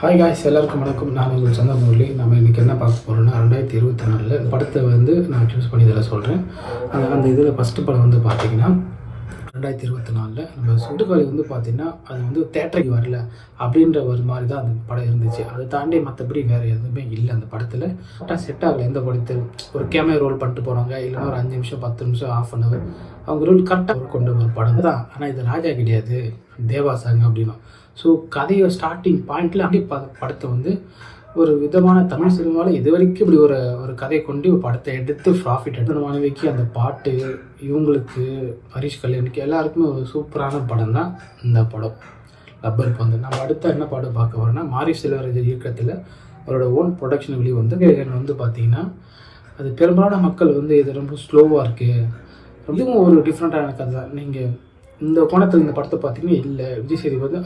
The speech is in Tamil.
ஹாய் காய்ஸ், எல்லாருக்கும் வணக்கம். நான் உங்கள் சந்திரமுரளி. நம்ம இன்றைக்கி என்ன பார்க்க போகிறோன்னா 2024 இந்த படத்தை நான் சூஸ் பண்ணி இதில் சொல்கிறேன். அந்த இதில் ஃபஸ்ட்டு படம் பார்த்தீங்கன்னா 2024 நம்ம சுட்டுக்காளி பார்த்திங்கன்னா அது தேட்டருக்கு வரல அப்படின்ற ஒரு மாதிரி தான் அந்த படம் இருந்துச்சு. அதை தாண்டி மற்றபடி வேறு எதுவுமே இல்லை. அந்த படத்தில் கரெக்டாக செட் ஆகலை. எந்த படத்தில் ஒரு கேமரா ரோல் பண்ணிட்டு போகிறாங்க, இல்லைன்னா ஒரு 5 நிமிஷம் 10 நிமிஷம் ஆஃப் அன் ஹவர் அவங்க ரோல் கரெக்டாக கொண்டு ஒரு படம் தான். ஆனால் இது ராஜா கிடையாது, தேவாசாங்க அப்படின்னா. ஸோ கதையை ஸ்டார்டிங் பாயிண்டில் அப்படி படத்தை ஒரு விதமான தமிழ் சினிமாவில் இது வரைக்கும் இப்படி ஒரு கதையை கொண்டு ஒரு படத்தை எடுத்து ப்ராஃபிட் எடுத்து மாணவிக்கு அந்த பாட்டு இவங்களுக்கு ஹரிஷ் கல்யாணுக்கு எல்லாருக்குமே ஒரு சூப்பரான படம் தான் இந்த படம் ரப்பர் பந்து. நம்ம அடுத்த என்ன படம் பார்க்க வரோன்னா மாரி செல்வராஜ் இயக்கத்தில் அவரோட ஓன் ப்ரொடக்ஷன் வெளியே பார்த்திங்கன்னா அது பெரும்பாலான மக்கள் இது ரொம்ப ஸ்லோவாக இருக்குது, ரொம்பவும் ஒரு டிஃப்ரெண்ட்டான கதை. நீங்கள் இந்த கோணத்தில் இந்த படத்தை பார்த்தீங்கன்னா இல்லை, விஜய் சேதுபதி